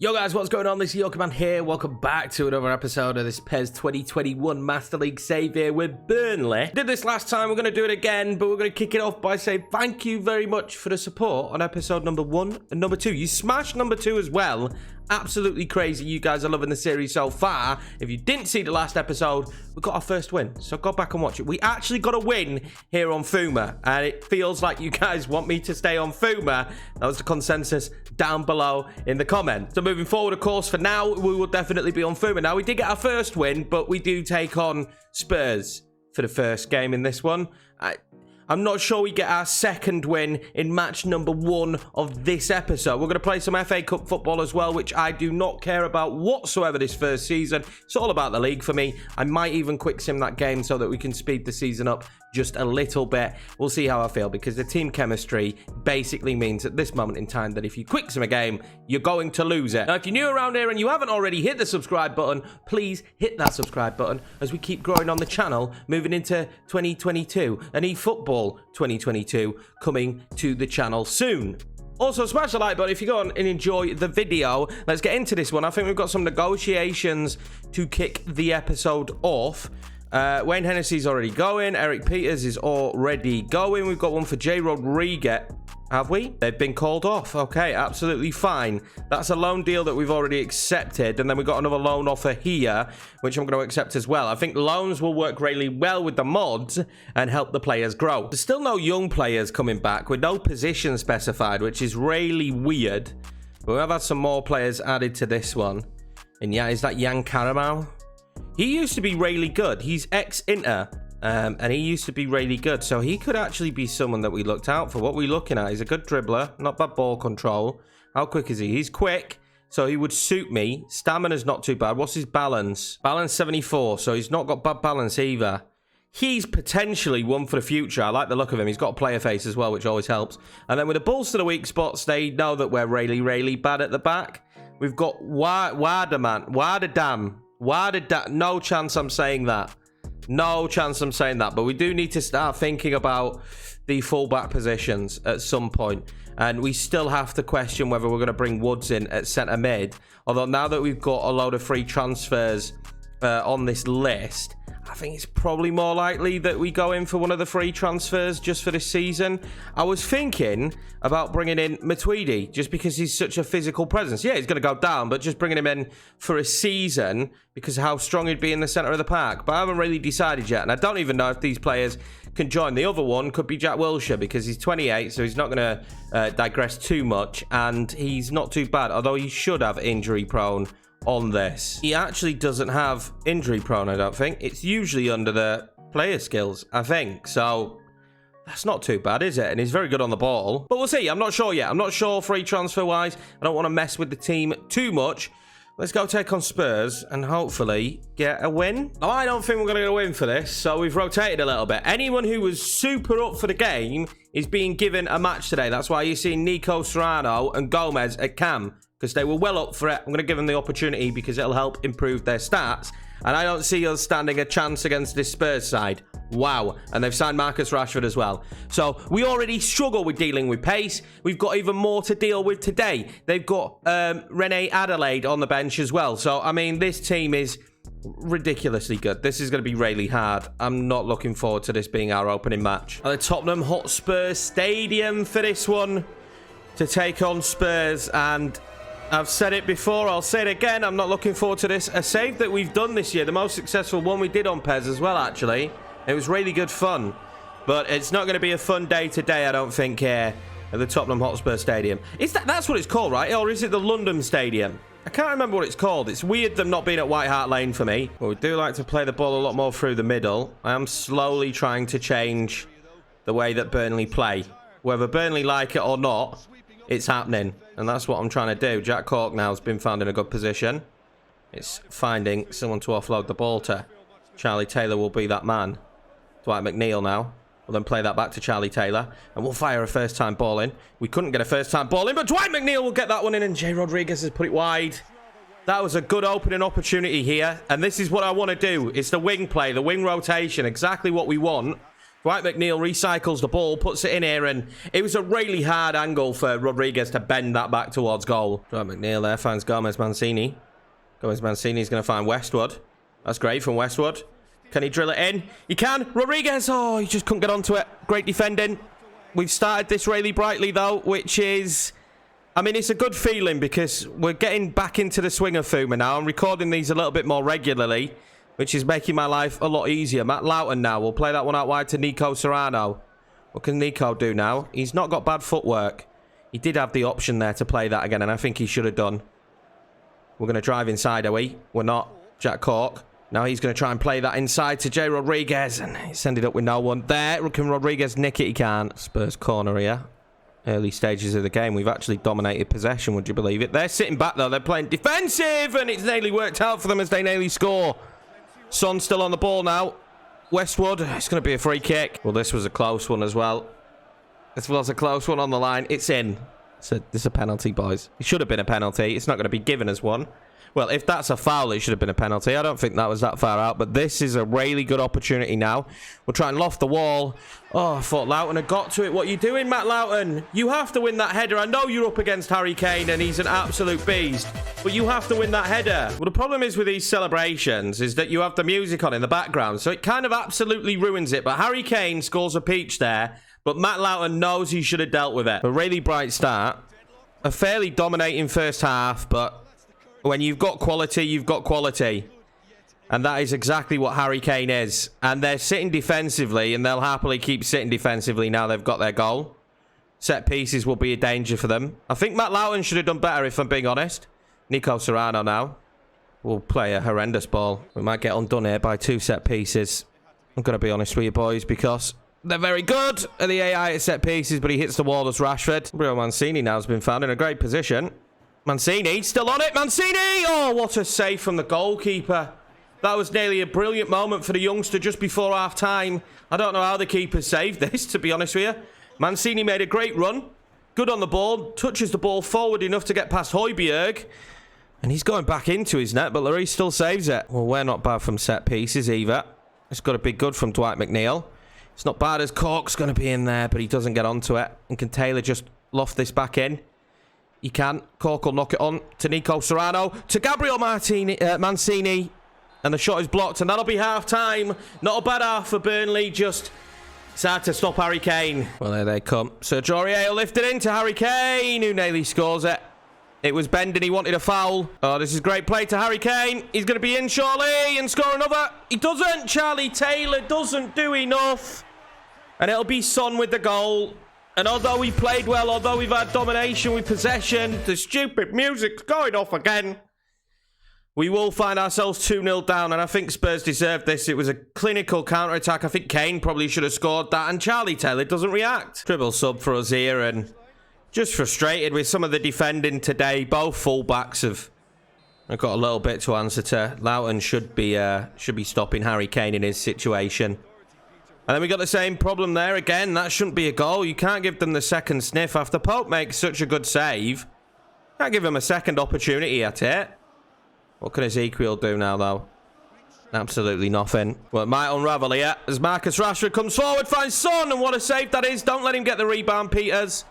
Yo guys, what's going on? This is Yorkiemann here. Welcome back to another episode of this PES 2021 Master League save here with Burnley. Did this last time, we're going to do it again, but we're going to kick it off by saying thank you very much for the support on episode number 1 and number 2. You smashed number 2 as well. Absolutely crazy. You guys are loving the series so far. If you didn't see the last episode, we got our first win, so go back and watch it. We actually got a win here on Fuma, and it feels like you guys want me to stay on Fuma. That was the consensus down below in the comments. So moving forward, of course, for now, we will definitely be on Fuma. Now, we did get our first win, but we do take on Spurs for the first game in this one. I'm not sure we get our second win in match number 1 of this episode. We're going to play some FA Cup football as well, which I do not care about whatsoever this first season. It's all about the league for me. I might even quick sim that game so that we can speed the season up just a little bit. We'll see how I feel, because the team chemistry basically means at this moment in time that if you quick sim a game, you're going to lose it. Now, if you're new around here and you haven't already hit the subscribe button, please hit that subscribe button as we keep growing on the channel, moving into 2022 and eFootball 2022 coming to the channel soon. Also, smash the like button if you go on and enjoy the video. Let's get into this one. I think we've got some negotiations to kick the episode off. Wayne Hennessy's already going. Eric Peters is already going. We've got one for J. Rodriguez. Have we? They've been called off. Okay, absolutely fine. That's a loan deal that we've already accepted. And then we've got another loan offer here, which I'm going to accept as well. I think loans will work really well with the mods and help the players grow. There's still no young players coming back with no position specified, which is really weird. But we have had some more players added to this one. And yeah, is that Jan Caramel? He used to be really good. He's ex-Inter, and he used to be really good. So he could actually be someone that we looked out for. What we're looking at is a good dribbler, not bad ball control. How quick is he? He's quick, so he would suit me. Stamina's not too bad. What's his balance? Balance 74, so he's not got bad balance either. He's potentially one for the future. I like the look of him. He's got a player face as well, which always helps. And then with the balls to the weak spots, they know that we're really bad at the back. We've got Wadadam. No chance I'm saying that. No chance I'm saying that. But we do need to start thinking about the fullback positions at some point. And we still have to question whether we're going to bring Woods in at centre mid. Although now that we've got a load of free transfers on this list, I think it's probably more likely that we go in for one of the free transfers just for this season. I was thinking about bringing in Matuidi just because he's such a physical presence. Yeah, he's going to go down, but just bringing him in for a season because of how strong he'd be in the centre of the park. But I haven't really decided yet, and I don't even know if these players can join. The other one could be Jack Wilshere because he's 28, so he's not going to digress too much, and he's not too bad, although he should have injury prone on this. He actually doesn't have injury prone, I don't think. It's usually under the player skills, I think. So that's not too bad, is it? And he's very good on the ball. But we'll see. I'm not sure yet. I'm not sure free transfer wise. I don't want to mess with the team too much. Let's go take on Spurs and hopefully get a win. Now, I don't think we're going to get a win for this, so we've rotated a little bit. Anyone who was super up for the game is being given a match today. That's why you're seeing Nico Serrano and Gomez at cam, because they were well up for it. I'm going to give them the opportunity because it'll help improve their stats. And I don't see us standing a chance against this Spurs side. Wow. And they've signed Marcus Rashford as well. So we already struggle with dealing with pace. We've got even more to deal with today. They've got Rene Adelaide on the bench as well. So, I mean, this team is ridiculously good. This is going to be really hard. I'm not looking forward to this being our opening match. At the Tottenham Hotspur Stadium for this one to take on Spurs. And I've said it before, I'll say it again, I'm not looking forward to this. A save that we've done this year, the most successful one we did on PES as well, actually. It was really good fun. But it's not going to be a fun day today, I don't think, here at the Tottenham Hotspur Stadium. That's what it's called, right? Or is it the London Stadium? I can't remember what it's called. It's weird them not being at White Hart Lane for me. But we do like to play the ball a lot more through the middle. I am slowly trying to change the way that Burnley play. Whether Burnley like it or not, it's happening, and that's what I'm trying to do. Jack Cork now has been found in a good position. It's finding someone to offload the ball to. Charlie Taylor will be that man. Dwight McNeil now. We'll then play that back to Charlie Taylor, and we'll fire a first-time ball in. We couldn't get a first-time ball in, but Dwight McNeil will get that one in, and J. Rodriguez has put it wide. That was a good opening opportunity here, and this is what I want to do. It's the wing play, the wing rotation, exactly what we want. Dwight McNeil recycles the ball, puts it in here, and it was a really hard angle for Rodriguez to bend that back towards goal. Dwight McNeil there finds Gomez Mancini. Gomez Mancini's going to find Westwood. That's great from Westwood. Can he drill it in? He can. Rodriguez. Oh, he just couldn't get onto it. Great defending. We've started this really brightly, though, which is... I mean, it's a good feeling because we're getting back into the swing of Fuma now. I'm recording these a little bit more regularly, which is making my life a lot easier. Matt Loughton now. We'll play that one out wide to Nico Serrano. What can Nico do now? He's not got bad footwork. He did have the option there to play that again, and I think he should have done. We're going to drive inside, are we? We're not. Jack Cork. Now he's going to try and play that inside to Jay Rodriguez, and it's ended up with no one there. Can Rodriguez nick it? He can't. Spurs corner here. Early stages of the game, we've actually dominated possession, would you believe it? They're sitting back, though. They're playing defensive, and it's nearly worked out for them as they nearly score. Son still on the ball now. Westwood, it's going to be a free kick. Well, this was a close one as well. This was a close one on the line. It's in. It's a penalty, boys. It should have been a penalty. It's not going to be given as one. Well, if that's a foul, it should have been a penalty. I don't think that was that far out, but this is a really good opportunity now. We'll try and loft the wall. Oh, I thought Loughton had got to it. What are you doing, Matt Loughton? You have to win that header. I know you're up against Harry Kane, and he's an absolute beast, but you have to win that header. Well, the problem is with these celebrations is that you have the music on in the background, so it kind of absolutely ruins it. But Harry Kane scores a peach there, but Matt Loughton knows he should have dealt with it. A really bright start. A fairly dominating first half, but... when you've got quality, you've got quality. And that is exactly what Harry Kane is. And they're sitting defensively, and they'll happily keep sitting defensively now they've got their goal. Set pieces will be a danger for them. I think Matt Loughton should have done better, if I'm being honest. Nico Serrano now will play a horrendous ball. We might get undone here by 2 set pieces. I'm going to be honest with you, boys, because they're very good at the AI at set pieces, but he hits the wall as Rashford. Gabriel Mancini now has been found in a great position. Mancini, still on it. Mancini! Oh, what a save from the goalkeeper. That was nearly a brilliant moment for the youngster just before half-time. I don't know how the keeper saved this, to be honest with you. Mancini made a great run. Good on the ball. Touches the ball forward enough to get past Højbjerg. And he's going back into his net, but Lloris still saves it. Well, we're not bad from set pieces either. It's got to be good from Dwight McNeil. It's not bad as Cork's going to be in there, but he doesn't get onto it. And can Taylor just loft this back in? He can. Cork will knock it on to Nico Serrano. To Gabriel Mancini. And the shot is blocked. And that'll be half-time. Not a bad half for Burnley. Just it's hard to stop Harry Kane. Well, there they come. Sergio Aurier will lift it into Harry Kane, who nearly scores it. It was bending. He wanted a foul. Oh, this is great play to Harry Kane. He's going to be in shortly and score another. He doesn't. Charlie Taylor doesn't do enough. And it'll be Son with the goal. And although we played well, although we've had domination with possession, the stupid music's going off again. We will find ourselves 2-0 down, and I think Spurs deserved this. It was a clinical counter-attack. I think Kane probably should have scored that, and Charlie Taylor doesn't react. Dribble sub for us here, and just frustrated with some of the defending today. Both fullbacks have got a little bit to answer to. Loughton should be stopping Harry Kane in his situation. And then we got the same problem there again. That shouldn't be a goal. You can't give them the second sniff after Pope makes such a good save. Can't give him a second opportunity at it. What can Ezekiel do now, though? Absolutely nothing. Well, it might unravel here as Marcus Rashford comes forward, finds Son, and what a save that is. Don't let him get the rebound, Peters.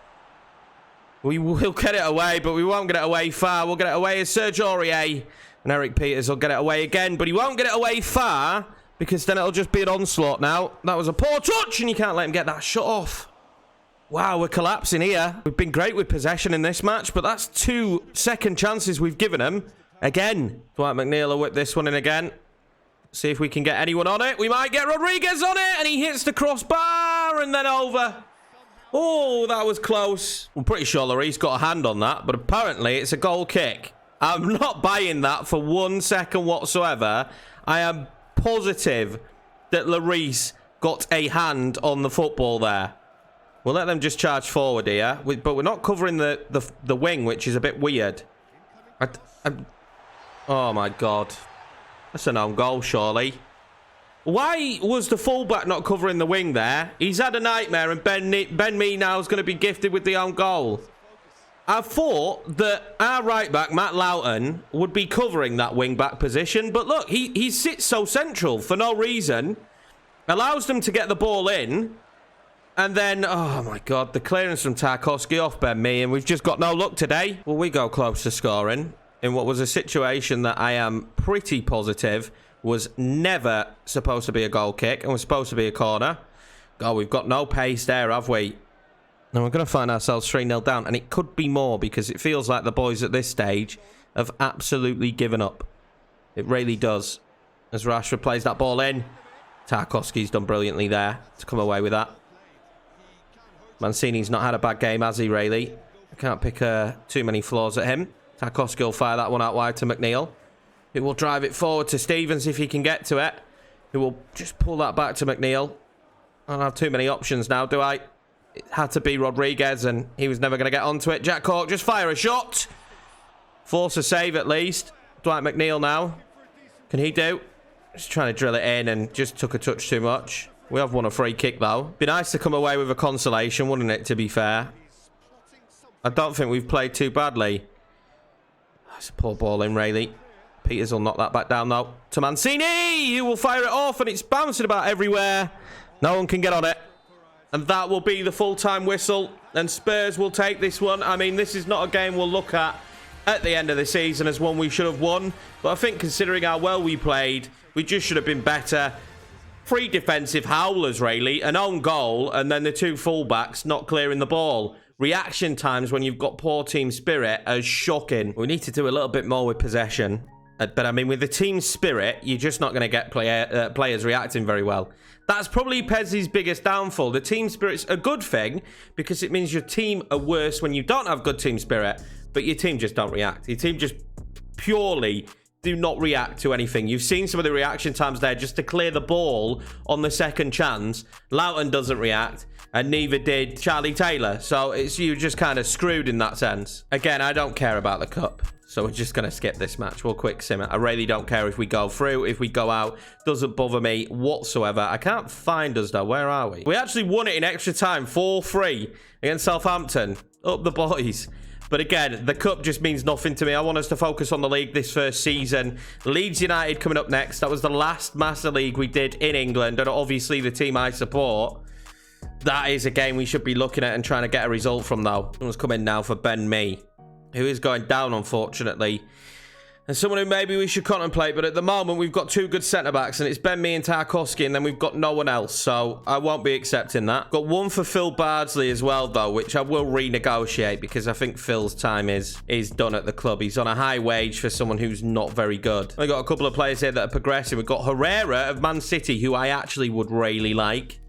We will get it away, but we won't get it away far. We'll get it away as Sergio Aurier. And Eric Peters will get it away again, but he won't get it away far, because then it'll just be an onslaught now. That was a poor touch, and you can't let him get that shot off. Wow, we're collapsing here. We've been great with possession in this match, but that's 2 second chances we've given him. Again, Dwight McNeil will whip this one in again. See if we can get anyone on it. We might get Rodriguez on it, and he hits the crossbar, and then over. Oh, that was close. I'm pretty sure Lloris got a hand on that, but apparently it's a goal kick. I'm not buying that for 1 second whatsoever. I am positive that Lloris got a hand on the football there. We'll let them just charge forward here, but we're not covering the wing, which is a bit weird. Oh my god, that's an own goal, surely. Why was the fullback not covering the wing there? He's had a nightmare, and Ben Mee now is going to be gifted with the own goal. I thought that our right back, Matt Loughton, would be covering that wing back position. But look, he sits so central for no reason. Allows them to get the ball in. And then, oh my God, the clearance from Tarkowski off Burnley, and we've just got no luck today. Well, we go close to scoring in what was a situation that I am pretty positive was never supposed to be a goal kick and was supposed to be a corner. God, we've got no pace there, have we? Now we're going to find ourselves 3-0 down, and it could be more because it feels like the boys at this stage have absolutely given up. It really does. As Rashford plays that ball in, Tarkowski's done brilliantly there to come away with that. Mancini's not had a bad game, has he, really? I can't pick too many flaws at him. Tarkowski will fire that one out wide to McNeil. It will drive it forward to Stevens if he can get to it. Who will just pull that back to McNeil. I don't have too many options now, do I? It had to be Rodriguez, and he was never going to get onto it. Jack Cork, just fire a shot. Force a save at least. Dwight McNeil now. Can he do? Just trying to drill it in and just took a touch too much. We have won a free kick, though. Be nice to come away with a consolation, wouldn't it, to be fair? I don't think we've played too badly. That's a poor ball in, really. Peters will knock that back down, though. To Mancini, who will fire it off, and it's bouncing about everywhere. No one can get on it. And that will be the full-time whistle. And Spurs will take this one. I mean, this is not a game we'll look at the end of the season as one we should have won. But I think considering how well we played, we just should have been better. 3 defensive howlers, really. An own goal, and then the 2 fullbacks not clearing the ball. Reaction times when you've got poor team spirit are shocking. We need to do a little bit more with possession. But, I mean, with the team spirit, you're just not going to get players reacting very well. That's probably Pezzi's biggest downfall. The team spirit's a good thing because it means your team are worse when you don't have good team spirit, but your team just don't react. Your team just purely do not react to anything. You've seen some of the reaction times there just to clear the ball on the second chance. Loughton doesn't react, and neither did Charlie Taylor. So you're just kind of screwed in that sense. Again, I don't care about the cup, so we're just going to skip this match. We'll quick sim it. I really don't care if we go through, if we go out. Doesn't bother me whatsoever. I can't find us, though. Where are we? We actually won it in extra time, 4-3 against Southampton. Up the boys. But again, the cup just means nothing to me. I want us to focus on the league this first season. Leeds United coming up next. That was the last Master League we did in England, and obviously the team I support. That is a game we should be looking at and trying to get a result from, though. Someone's coming now for Burnley, who is going down, unfortunately. And someone who maybe we should contemplate, but at the moment we've got 2 good centre-backs, and it's Burnley and Tarkowski, and then we've got no one else, so I won't be accepting that. Got 1 for Phil Bardsley as well, though, which I will renegotiate because I think Phil's time is done at the club. He's on a high wage for someone who's not very good. We've got a couple of players here that are progressing. We've got Herrera of Man City, who I actually would really like.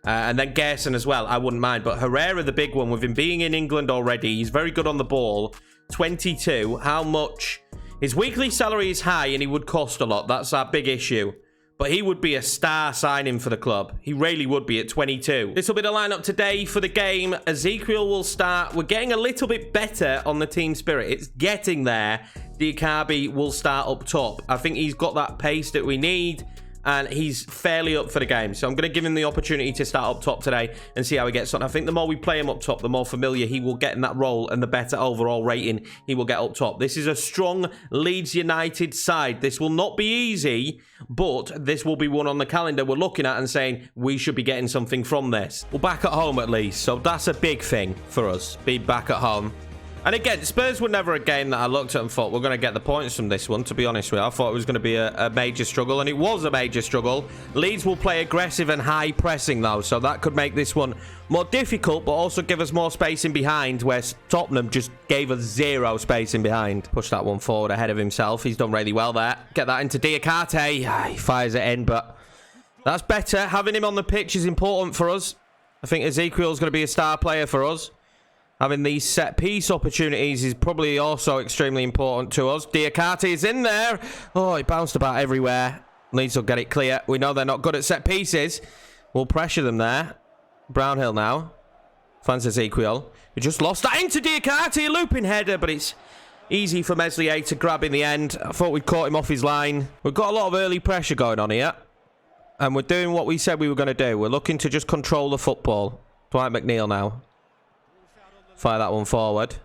And then Gerson as well, I wouldn't mind. But Herrera, the big one, with him being in England already, he's very good on the ball. 22, how much? His weekly salary is high and he would cost a lot. That's our big issue. But he would be a star signing for the club. He really would be at 22. This will be the lineup today for the game. Ezekiel will start. We're getting a little bit better on the team spirit. It's getting there. Diakabi will start up top. I think he's got that pace that we need. And he's fairly up for the game. So I'm going to give him the opportunity to start up top today and see how he gets on. I think the more we play him up top, the more familiar he will get in that role and the better overall rating he will get up top. This is a strong Leeds United side. This will not be easy, but this will be one on the calendar we're looking at and saying we should be getting something from this. We're back at home at least, so that's a big thing for us, be back at home. And again, Spurs were never a game that I looked at and thought we're going to get the points from this one, to be honest with you. I thought it was going to be a major struggle, and it was a major struggle. Leeds will play aggressive and high pressing, though, so that could make this one more difficult, but also give us more space in behind, where Tottenham just gave us 0 space in behind. Push that one forward ahead of himself. He's done really well there. Get that into Diakate. He fires it in, but that's better. Having him on the pitch is important for us. I think Ezekiel's going to be a star player for us. Having these set-piece opportunities is probably also extremely important to us. Diakate is in there. Oh, he bounced about everywhere. Leeds will get it clear. We know they're not good at set-pieces. We'll pressure them there. Brownhill now. Finds Ezekiel. We just lost that into Diakate. A looping header, but it's easy for Meslier to grab in the end. I thought we'd caught him off his line. We've got a lot of early pressure going on here. And we're doing what we said we were going to do. We're looking to just control the football. Dwight McNeil now. Fire that one forward.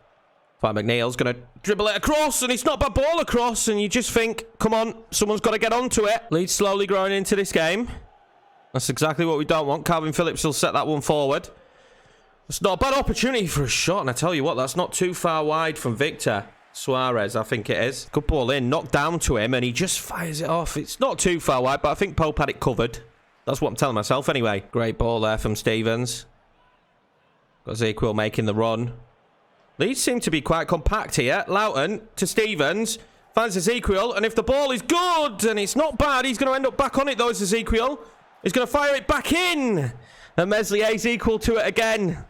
Dwight McNeil's going to dribble it across, and it's not a bad ball across, and you just think, come on, someone's got to get onto it. Leeds slowly growing into this game. That's exactly what we don't want. Calvin Phillips will set that one forward. It's not a bad opportunity for a shot, and I tell you what, that's not too far wide from Victor Suarez, I think it is. Good ball in, knocked down to him, and he just fires it off. It's not too far wide, but I think Pope had it covered. That's what I'm telling myself anyway. Great ball there from Stevens. Got Ezekiel making the run. Leeds seem to be quite compact here. Loughton to Stevens. Finds Ezekiel, and if the ball is good, and it's not bad, he's going to end up back on it though, as Ezekiel. He's going to fire it back in. And Meslier's equal to it again.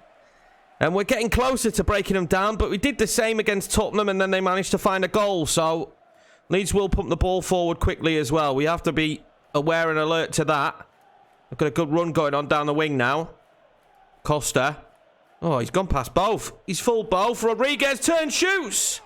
And we're getting closer to breaking them down, but we did the same against Tottenham, and then they managed to find a goal. So Leeds will pump the ball forward quickly as well. We have to be aware and alert to that. We've got a good run going on down the wing now. Costa. Oh, he's gone past both. He's full both. Rodriguez turns, shoots.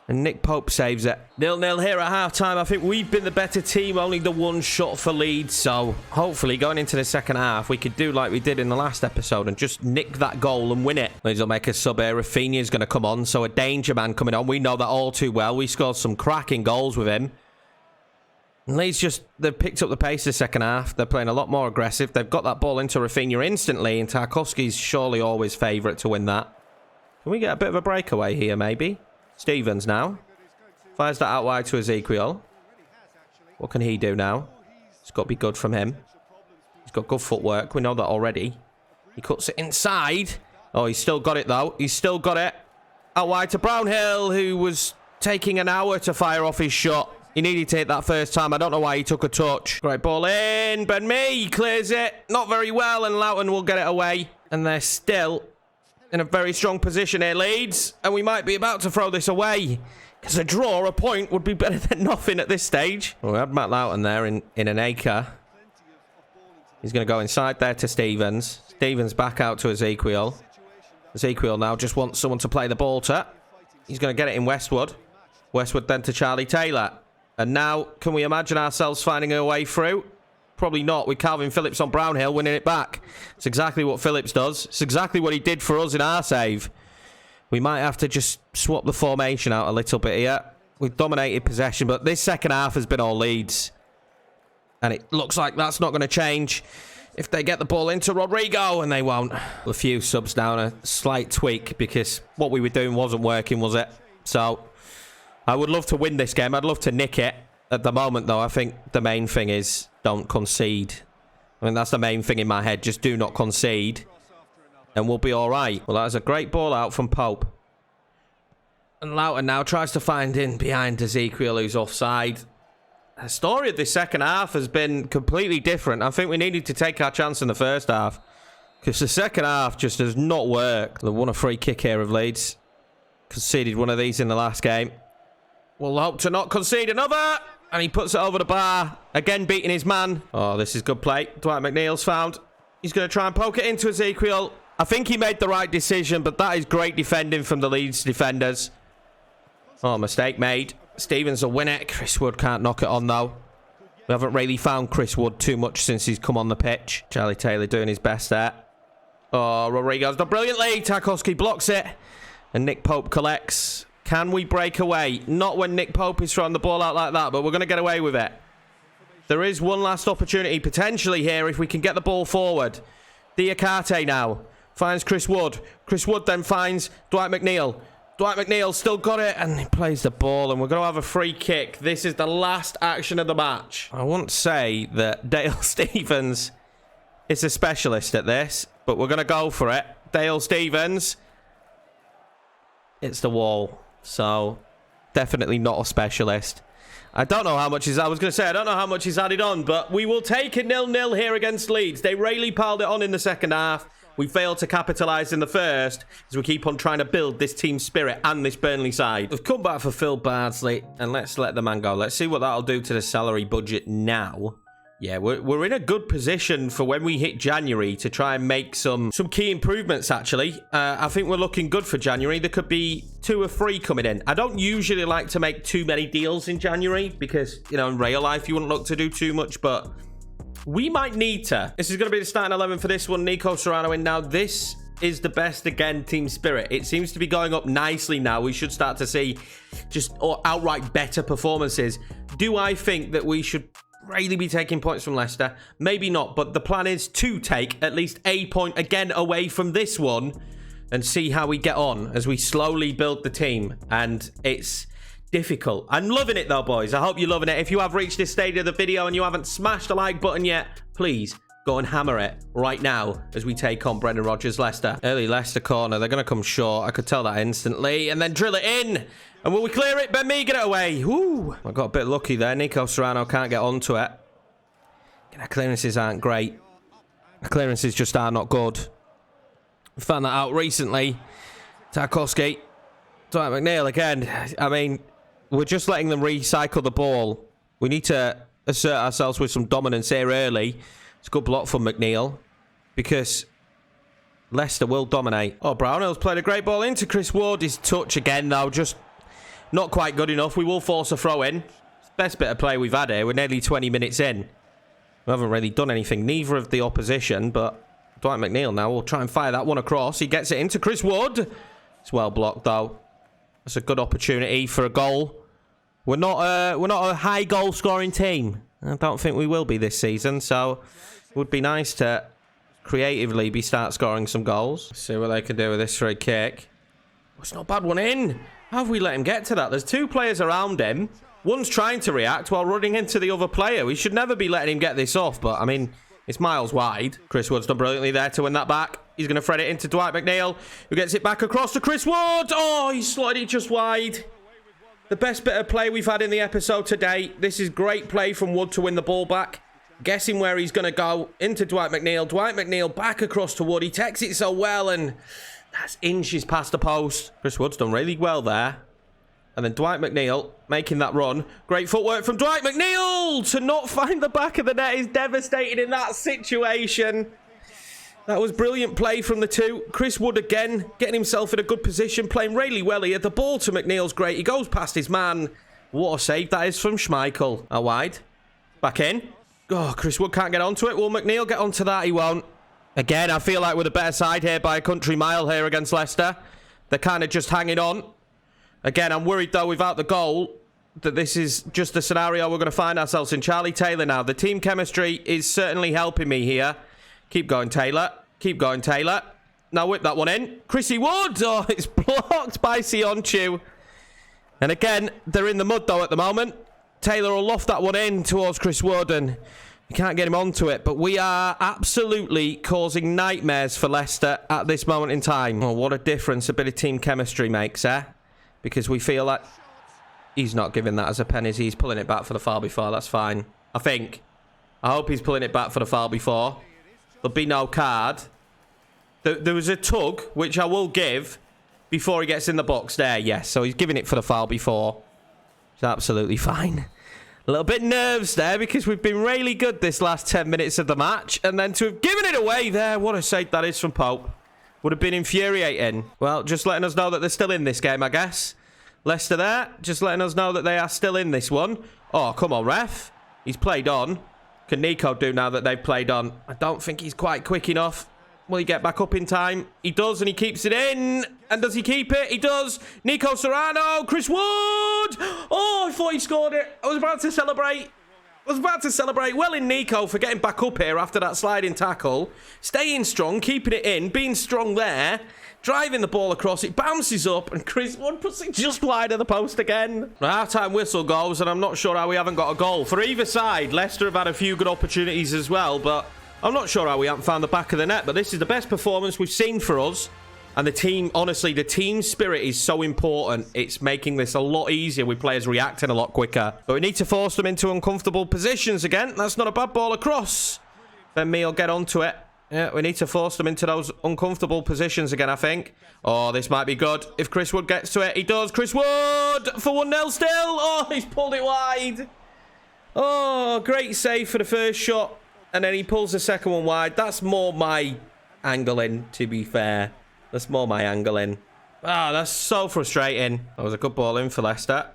And Nick Pope saves it. 0-0 here at half-time. I think we've been the better team. Only the one shot for Leeds. So hopefully going into the second half, we could do like we did in the last episode and just nick that goal and win it. Leeds will make a sub here. Rafinha's going to come on. So a danger man coming on. We know that all too well. We scored some cracking goals with him. And Leeds they've picked up the pace the second half. They're playing a lot more aggressive. They've got that ball into Rafinha instantly. And Tarkowski's surely always favourite to win that. Can we get a bit of a breakaway here maybe? Stevens now. Fires that out wide to Ezekiel. What can he do now? It's got to be good from him. He's got good footwork. We know that already. He cuts it inside. Oh, he's still got it though. He's still got it. Out wide to Brownhill, who was taking an hour to fire off his shot. He needed to hit that first time. I don't know why he took a touch. Great ball in. Burnley clears it. Not very well, and Loughton will get it away. And they're still in a very strong position here, Leeds. And we might be about to throw this away. Because a draw, a point, would be better than nothing at this stage. Well, we had Matt Loughton there in an acre. He's going to go inside there to Stevens. Stevens back out to Ezekiel. Ezekiel now just wants someone to play the ball to. He's going to get it in Westwood. Westwood then to Charlie Taylor. And now, can we imagine ourselves finding a way through? Probably not, with Calvin Phillips on Brownhill winning it back. It's exactly what Phillips does. It's exactly what he did for us in our save. We might have to just swap the formation out a little bit here. We've dominated possession, but this second half has been all Leeds. And it looks like that's not going to change if they get the ball into Rodrigo, and they won't. A few subs down, a slight tweak, because what we were doing wasn't working, was it? So I would love to win this game. I'd love to nick it. At the moment, though, I think the main thing is don't concede. I mean, that's the main thing in my head. Just do not concede, and we'll be all right. Well, that was a great ball out from Pope. And Loughton now tries to find in behind Ezekiel, who's offside. The story of this second half has been completely different. I think we needed to take our chance in the first half, because the second half just does not work. They won a free kick here of Leeds. Conceded one of these in the last game. We'll hope to not concede another. And he puts it over the bar. Again, beating his man. Oh, this is good play. Dwight McNeil's found. He's going to try and poke it into Ezekiel. I think he made the right decision, but that is great defending from the Leeds defenders. Oh, mistake made. Stevens will win it. Chris Wood can't knock it on, though. We haven't really found Chris Wood too much since he's come on the pitch. Charlie Taylor doing his best there. Oh, Rodrigo's done brilliantly. Tarkowski blocks it. And Nick Pope collects. Can we break away? Not when Nick Pope is throwing the ball out like that, but we're going to get away with it. There is one last opportunity potentially here if we can get the ball forward. Diakate now finds Chris Wood. Chris Wood then finds Dwight McNeil. Dwight McNeil still got it, and he plays the ball, and we're going to have a free kick. This is the last action of the match. I won't say that Dale Stevens is a specialist at this, but we're going to go for it. Dale Stevens. It's the wall. So, definitely not a specialist. I don't know how much I was going to say, I don't know how much he's added on, but we will take a 0-0 here against Leeds. They really piled it on in the second half. We failed to capitalise in the first, as we keep on trying to build this team spirit and this Burnley side. We've come back for Phil Bardsley, and let's let the man go. Let's see what that'll do to the salary budget now. Yeah, we're in a good position for when we hit January to try and make some key improvements, actually. I think we're looking good for January. There could be 2 or 3 coming in. I don't usually like to make too many deals in January because, you know, in real life, you wouldn't look to do too much, but we might need to. This is going to be the starting 11 for this one. Nico Serrano in now. This is the best, again, team spirit. It seems to be going up nicely now. We should start to see just outright better performances. Do I think that we should really be taking points from Leicester. Maybe not, but the plan is to take at least a point again away from this one and see how we get on as we slowly build the team. And it's difficult. I'm loving it though, boys. I hope you're loving it. If you have reached this stage of the video and you haven't smashed the like button yet, please go and hammer it right now as we take on Brendan Rodgers' Leicester. Early Leicester corner. They're going to come short. I could tell that instantly. And then drill it in. And will we clear it? Burnley, get it away. Woo! I got a bit lucky there. Nico Serrano can't get onto it. Our clearances aren't great. The clearances just are not good. We found that out recently. Tarkowski. Dwight McNeil again. I mean, we're just letting them recycle the ball. We need to assert ourselves with some dominance here early. It's a good block from McNeil because Leicester will dominate. Oh, Brownhill's played a great ball into Chris Wood. His touch again, though, just not quite good enough. We will force a throw in. It's the best bit of play we've had here. We're nearly 20 minutes in. We haven't really done anything. Neither of the opposition, but Dwight McNeil now will try and fire that one across. He gets it into Chris Wood. It's well blocked, though. It's a good opportunity for a goal. We're not a high goal scoring team. I don't think we will be this season, so it would be nice to creatively start scoring some goals. See what they can do with this free kick. Oh, it's not a bad one in. How have we let him get to that? There's two players around him. One's trying to react while running into the other player. We should never be letting him get this off, but I mean, it's miles wide. Chris Wood's done brilliantly there to win that back. He's going to thread it into Dwight McNeil, who gets it back across to Chris Wood. Oh, he slotted it just wide. The best bit of play we've had in the episode today. This is great play from Wood to win the ball back. Guessing where he's going to go. Into Dwight McNeil. Dwight McNeil back across to Wood. He takes it so well, and that's inches past the post. Chris Wood's done really well there. And then Dwight McNeil making that run. Great footwork from Dwight McNeil! To not find the back of the net is devastating in that situation. That was brilliant play from the two. Chris Wood again, getting himself in a good position, playing really well here. The ball to McNeil's great. He goes past his man. What a save that is from Schmeichel. Out wide. Back in. Oh, Chris Wood can't get onto it. Will McNeil get onto that? He won't. Again, I feel like we're the better side here by a country mile here against Leicester. They're kind of just hanging on. Again, I'm worried, though, without the goal, that this is just the scenario we're going to find ourselves in. Charlie Taylor now. The team chemistry is certainly helping me here. Keep going, Taylor. Keep going, Taylor. Now whip that one in. Chrissy Wood. Oh, it's blocked by Sionchu. And again, they're in the mud, though, at the moment. Taylor will loft that one in towards Chris Wood, and we can't get him onto it. But we are absolutely causing nightmares for Leicester at this moment in time. Oh, what a difference a bit of team chemistry makes, eh? Because we feel like he's not giving that as a penalty. He's pulling it back for the foul before. That's fine. I think. I hope he's pulling it back for the foul before. There'll be no card. There was a tug, which I will give before he gets in the box there. Yes, so he's giving it for the foul before. It's absolutely fine. A little bit nerves there because we've been really good this last 10 minutes of the match. And then to have given it away there, what a save that is from Pope. Would have been infuriating. Well, just letting us know that they're still in this game, I guess. Leicester there, just letting us know that they are still in this one. Oh, come on, ref. He's played on. Can Nico do now that they've played on? I don't think he's quite quick enough. Will he get back up in time? He does, and he keeps it in. And does he keep it? He does. Nico Serrano. Chris Wood. Oh, I thought he scored it. I was about to celebrate. Well in Nico for getting back up here after that sliding tackle. Staying strong, keeping it in, being strong there. Driving the ball across. It bounces up, and Chris Wood puts it just wide of the post again. Half-time whistle goes, and I'm not sure how we haven't got a goal. For either side, Leicester have had a few good opportunities as well, but I'm not sure how we haven't found the back of the net. But this is the best performance we've seen for us. And the team, honestly, the team spirit is so important. It's making this a lot easier with players reacting a lot quicker. But we need to force them into uncomfortable positions again. That's not a bad ball across. Then me will get onto it. Yeah, we need to force them into those uncomfortable positions again, I think. Oh, this might be good. If Chris Wood gets to it, he does. Chris Wood for 1-0 still. Oh, he's pulled it wide. Oh, great save for the first shot. And then he pulls the second one wide. That's more my angling, to be fair. That's more my angling. Ah, that's so frustrating. That was a good ball in for Leicester.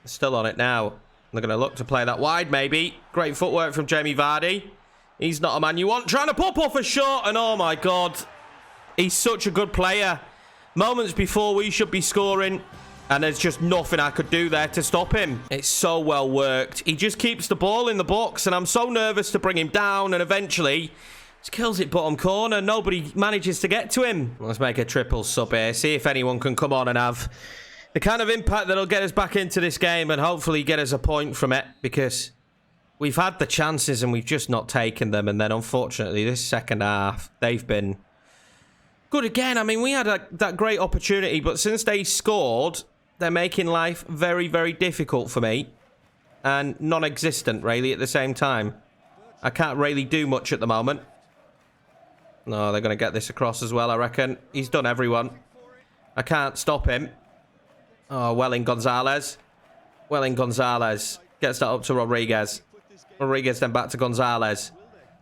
Still on it now. They're going to look to play that wide, maybe. Great footwork from Jamie Vardy. He's not a man you want. Trying to pop off a shot, and oh my God. He's such a good player. Moments before we should be scoring. And there's just nothing I could do there to stop him. It's so well worked. He just keeps the ball in the box, and I'm so nervous to bring him down, and eventually just kills it bottom corner. Nobody manages to get to him. Let's make a triple sub here. See if anyone can come on and have the kind of impact that'll get us back into this game and hopefully get us a point from it, because we've had the chances and we've just not taken them. And then, unfortunately, this second half, they've been good again. I mean, we had that great opportunity, but since they scored, they're making life very, very difficult for me. And non-existent, really, at the same time. I can't really do much at the moment. No, they're going to get this across as well, I reckon. He's done everyone. I can't stop him. Oh, Welling Gonzalez. Welling Gonzalez gets that up to Rodriguez. Rodriguez then back to Gonzalez.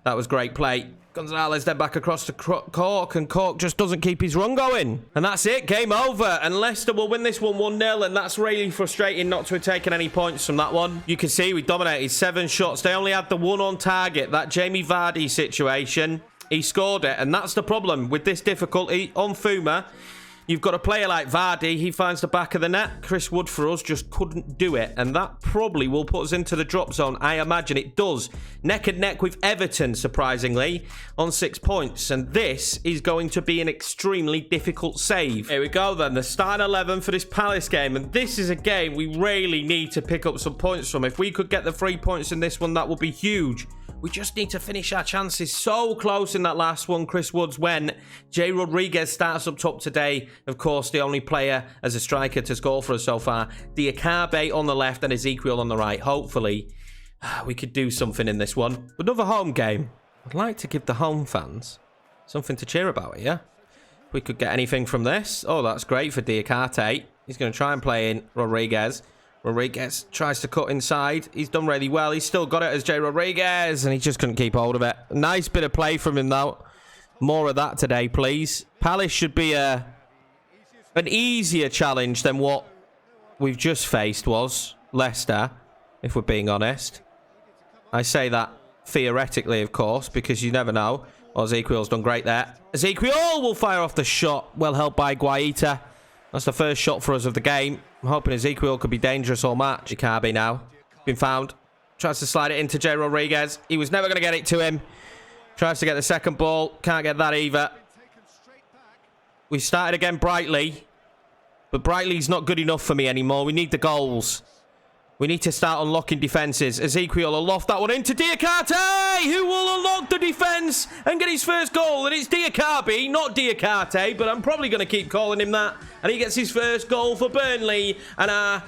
That was great play. Gonzalez then back across to Cork, and Cork just doesn't keep his run going. And that's it. Game over. And Leicester will win this one 1-0, and that's really frustrating not to have taken any points from that one. You can see we dominated 7 shots. They only had the one on target. That Jamie Vardy situation, he scored it, and that's the problem with this difficulty on Fuma. You've got a player like Vardy, he finds the back of the net. Chris Wood for us just couldn't do it, and that probably will put us into the drop zone. I imagine it does. Neck and neck with Everton, surprisingly, on 6 points, and this is going to be an extremely difficult save. Here we go then, the starting 11 for this Palace game, and this is a game we really need to pick up some points from. If we could get the 3 points in this one, that would be huge. We just need to finish our chances. So close in that last one. Chris Woods when Jay Rodriguez starts up top today. Of course, the only player as a striker to score for us so far. Dyche on the left and Ezekiel on the right. Hopefully, we could do something in this one. Another home game. I'd like to give the home fans something to cheer about here. If we could get anything from this. Oh, that's great for Dyche. He's going to try and play in Rodriguez. Rodriguez tries to cut inside. He's done really well. He's still got it as Jay Rodriguez, and he just couldn't keep hold of it. Nice bit of play from him, though. More of that today, please. Palace should be an easier challenge than what we've just faced was Leicester, if we're being honest. I say that theoretically, of course, because you never know. Oh, Ezekiel's done great there. Ezekiel will fire off the shot. Well helped by Guaita. That's the first shot for us of the game. I'm hoping Ezekiel could be dangerous all match. Icardi now. Been found. Tries to slide it into Jay Rodriguez. He was never going to get it to him. Tries to get the second ball. Can't get that either. We started again Brightly. But Brightly's not good enough for me anymore. We need the goals. We need to start unlocking defences. Ezekiel will loft that one into Dyche, who will unlock the defence and get his first goal. And it's Dyche, not Dyche, but I'm probably going to keep calling him that. And he gets his first goal for Burnley. And our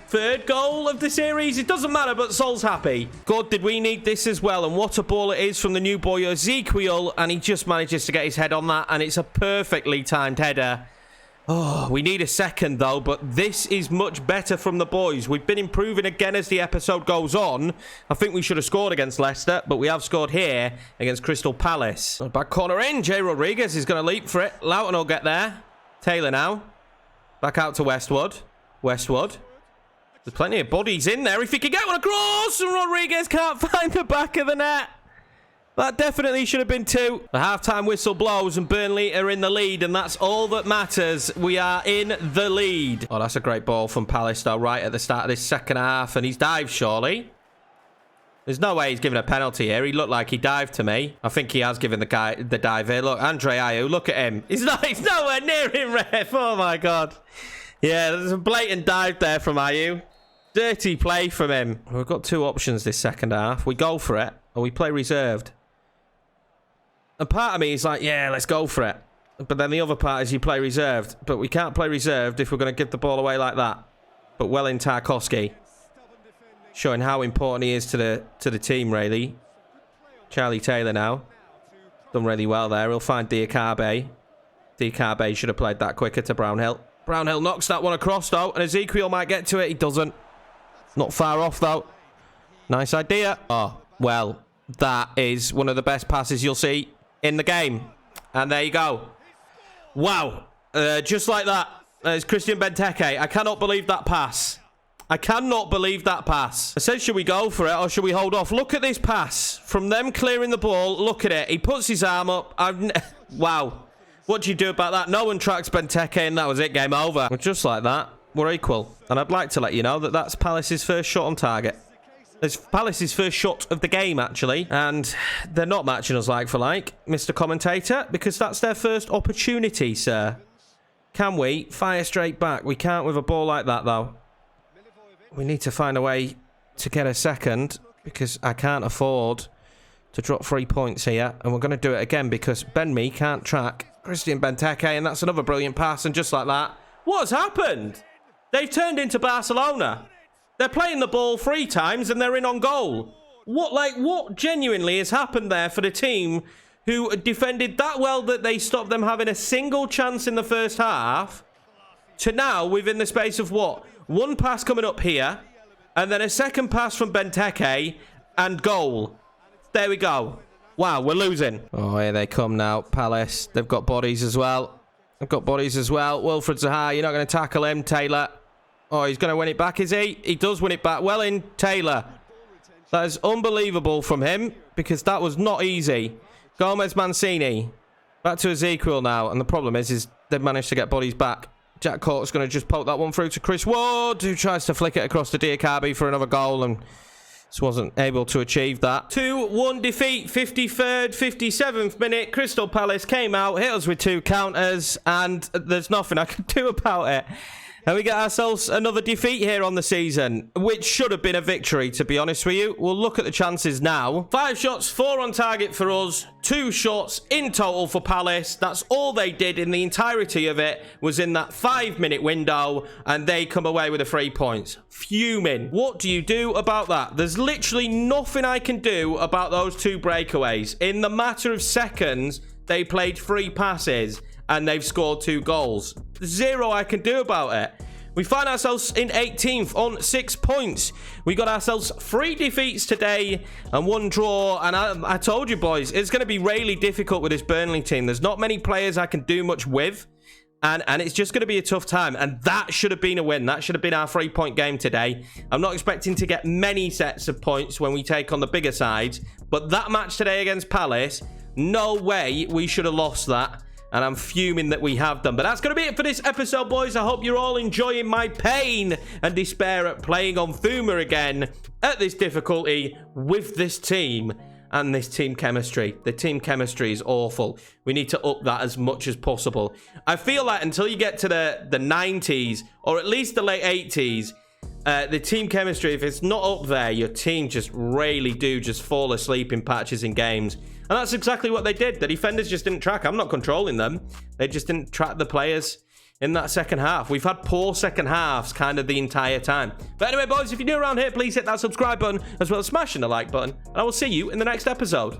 third goal of the series. It doesn't matter, but Sol's happy. God, did we need this as well. And what a ball it is from the new boy Ezekiel. And he just manages to get his head on that. And it's a perfectly timed header. Oh, we need a second, though, but this is much better from the boys. We've been improving again as the episode goes on. I think we should have scored against Leicester, but we have scored here against Crystal Palace. Back corner in. Jay Rodriguez is going to leap for it. Loughton will get there. Taylor now. Back out to Westwood. Westwood. There's plenty of bodies in there. If he could get one across, and Rodriguez can't find the back of the net. That definitely should have been 2. The halftime whistle blows and Burnley are in the lead, and that's all that matters. We are in the lead. Oh, that's a great ball from Palace, though, right at the start of this second half. And he's dived, surely. There's no way he's given a penalty here. He looked like he dived to me. I think he has given the dive here. Look, Andre Ayew, look at him. He's nowhere near him, ref. Oh, my God. Yeah, there's a blatant dive there from Ayew. Dirty play from him. We've got 2 options this second half. We go for it, or we play reserved. And part of me is like, yeah, let's go for it. But then the other part is you play reserved. But we can't play reserved if we're going to give the ball away like that. But well in Tarkowski. Showing how important he is to the team, really. Charlie Taylor now. Done really well there. He'll find Dyche. Dyche should have played that quicker to Brownhill. Brownhill knocks that one across, though. And Ezekiel might get to it. He doesn't. Not far off, though. Nice idea. Oh, well, that is one of the best passes you'll see in the game. And there you go. Wow. Just like that. It's Christian Benteke. I cannot believe that pass. I cannot believe that pass. I said, should we go for it or should we hold off? Look at this pass. From them clearing the ball. Look at it. He puts his arm up. Wow. What do you do about that? No one tracks Benteke, and that was it. Game over. Just like that. we're equal. And I'd like to let you know that that's Palace's first shot on target. It's Palace's first shot of the game, actually. And they're not matching us like for like, Mr. Commentator, because that's their first opportunity, sir. Can we fire straight back? We can't with a ball like that, though. We need to find a way to get a second, because I can't afford to drop 3 points here. And we're going to do it again because Burnley can't track Christian Benteke. And that's another brilliant pass. And just like that, what has happened? They've turned into Barcelona. They're playing the ball 3 times and they're in on goal. What genuinely has happened there for the team who defended that well that they stopped them having a single chance in the first half, to now, within the space of what? One pass coming up here, and then a second pass from Benteke, and goal. There we go. Wow, we're losing. Oh, here they come now. Palace, they've got bodies as well. They've got bodies as well. Wilfred Zaha, you're not going to tackle him. Taylor. Oh, he's going to win it back, is he? He does win it back. Well in, Taylor. That is unbelievable from him, because that was not easy. Gomez Mancini. Back to Ezekiel now. And the problem is they've managed to get bodies back. Jack Cork's going to just poke that one through to Chris Ward, who tries to flick it across to Diakabi for another goal, and just wasn't able to achieve that. 2-1 defeat, 53rd, 57th minute. Crystal Palace came out, hit us with 2 counters, and there's nothing I can do about it. And we get ourselves another defeat here on the season, which should have been a victory, to be honest with you. We'll look at the chances now. 5 shots, 4 on target for us, 2 shots in total for Palace. That's all they did in the entirety of it, was in that 5-minute window, and they come away with the 3 points. Fuming. What do you do about that? There's literally nothing I can do about those 2 breakaways. In the matter of seconds, they played 3 passes, and they've scored 2 goals. 0 I can do about it. We find ourselves in 18th on 6 points. We got ourselves 3 defeats today and 1 draw. And I told you, boys, it's going to be really difficult with this Burnley team. There's not many players I can do much with. And it's just going to be a tough time. And that should have been a win. That should have been our 3-point game today. I'm not expecting to get many sets of points when we take on the bigger sides. But that match today against Palace, no way we should have lost that. And I'm fuming that we have done. But that's going to be it for this episode, boys. I hope you're all enjoying my pain and despair at playing on Fuma again at this difficulty with this team and this team chemistry. The team chemistry is awful. We need to up that as much as possible. I feel like until you get to the 90s or at least the late 80s, the team chemistry, if it's not up there, your team just really do just fall asleep in patches in games. And that's exactly what they did. The defenders just didn't track. I'm not controlling them. They just didn't track the players in that second half. We've had poor second halves kind of the entire time. But anyway, boys, if you're new around here, please hit that subscribe button as well as smashing the like button. And I will see you in the next episode.